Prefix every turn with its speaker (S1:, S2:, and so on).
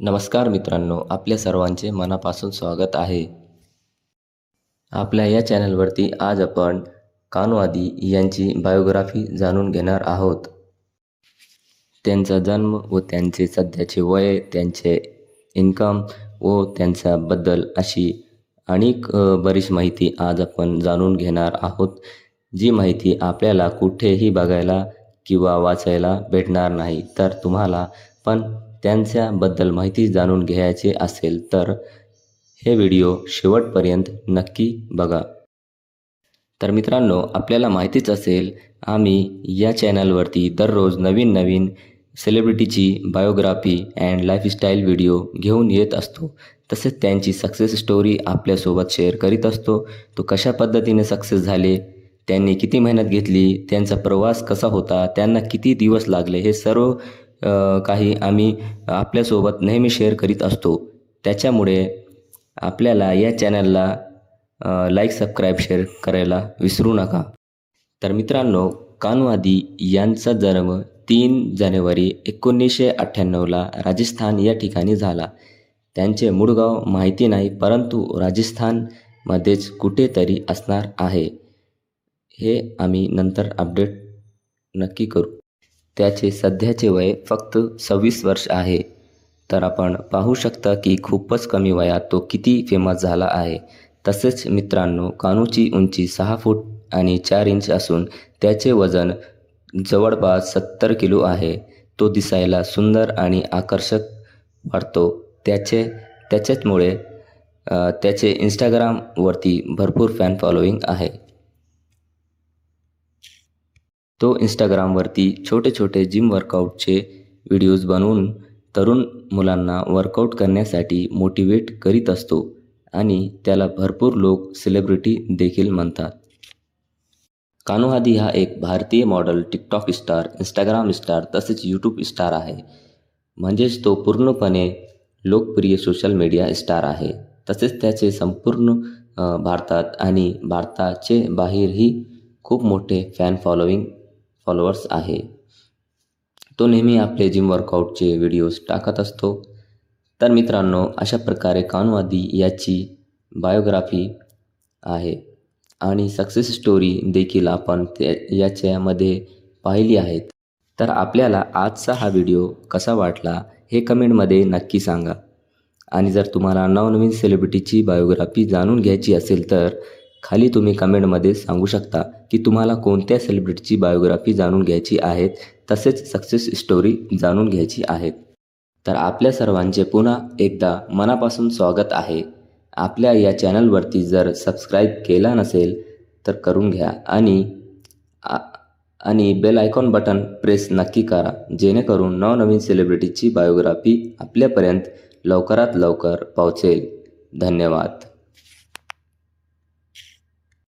S1: नमस्कार मित्रांनो, आपल्या सर्वांचे मनापासून स्वागत आहे. आपल्या या चॅनलवरती आज आपण कान्हो आदी यांची बायोग्राफी जाणून घेणार आहोत. त्यांचा जन्म व त्यांचे सध्याचे वय, त्यांचे इन्कम व त्यांच्याबद्दल अशी अनेक बरीच माहिती आज आपण जाणून घेणार आहोत. जी माहिती आपल्याला कुठेही बघायला किंवा वाचायला भेटणार नाही. तर तुम्हाला पण त्यांच्याबद्दल माहिती जाणून घ्यायची असेल तर हे व्हिडिओ शेवटपर्यंत नक्की बघा. तर मित्रांनो, आपल्याला माहितीच असेल, आम्ही या चॅनलवरती दररोज नवीन सेलिब्रिटीची बायोग्राफी अँड लाईफस्टाईल व्हिडिओ घेऊन येत असतो. तसेच त्यांची सक्सेस स्टोरी आपल्यासोबत शेअर करीत असतो. तो कशा पद्धतीने सक्सेस झाले, त्यांनी किती मेहनत घेतली, त्यांचा प्रवास कसा होता, त्यांना किती दिवस लागले, हे सर्व काही आम्ही आपल्यासोबत नेहमी शेअर करीत असतो. त्याच्यामुळे आपल्याला या चॅनलला लाईक, सबस्क्राईब, शेअर करायला विसरू नका. तर मित्रांनो, कान्हो आदी यांचा जन्म 3 जानेवारी 1998ला राजस्थान या ठिकाणी झाला. त्यांचे मूळ गाव माहिती नाही, परंतु राजस्थानमध्येच कुठेतरी असणार आहे. हे आम्ही नंतर अपडेट नक्की करू. त्याचे सध्याचे वय फक्त 26 वर्ष आहे. तर आपण पाहू शकता की खूपच कमी वयात तो किती फेमस झाला आहे. तसेच मित्रांनो, कान्होची उंची 6 फूट आणि 4 इंच असून त्याचे वजन जवळपास 70 किलो आहे. तो दिसायला सुंदर आणि आकर्षक वाटतो. त्याच्यामुळे त्याचे इंस्टाग्रामवरती भरपूर फॅन फॉलोईंग आहे. तो इंस्टाग्रामवरती छोटे जिम वर्कआउटचे व्हिडिओज बनवून तरुण मुलांना वर्कआउट करण्यासाठी मोटिवेट करीत असतो आणि त्याला भरपूर लोक सेलिब्रिटी देखील म्हणतात. कान्हो आदी हा एक भारतीय model, TikTok star, Instagram star तसेच यूट्यूब स्टार आहे. म्हणजेच तो पूर्णपणे लोकप्रिय सोशल मीडिया स्टार आहे. तसेच त्याचे संपूर्ण भारतात आणि भारताचे बाहेरही खूप मोठे फॉलोअर्स आहे. तो नेहमी आपले जिम वर्कआउटचे व्हिडिओज टाकत असतो. तर मित्रांनो, अशा प्रकारे कान्हो आदी याची बायोग्राफी आहे आणि सक्सेस स्टोरी देखील आपण याच्यामध्ये पाहिली आहेत. तर आपल्याला आजचा हा व्हिडिओ कसा वाटला हे कमेंटमध्ये नक्की सांगा. आणि जर तुम्हाला नवनवीन सेलिब्रिटीची बायोग्राफी जाणून घ्यायची असेल तर खाली तुम्ही कमेंटमध्ये सांगू शकता की तुम्हाला कोणत्या सेलिब्रिटीची बायोग्राफी जाणून घ्यायची आहे, तसेच सक्सेस स्टोरी जाणून घ्यायची आहेत. तर आपल्या सर्वांचे पुन्हा एकदा मनापासून स्वागत आहे. आपल्या या चॅनलवरती जर सबस्क्राईब केला नसेल तर करून घ्या आणि बेल आयकॉन बटन प्रेस नक्की करा, जेणेकरून नवनवीन सेलिब्रिटीची बायोग्राफी आपल्यापर्यंत लवकरात लवकर पोहोचेल. धन्यवाद.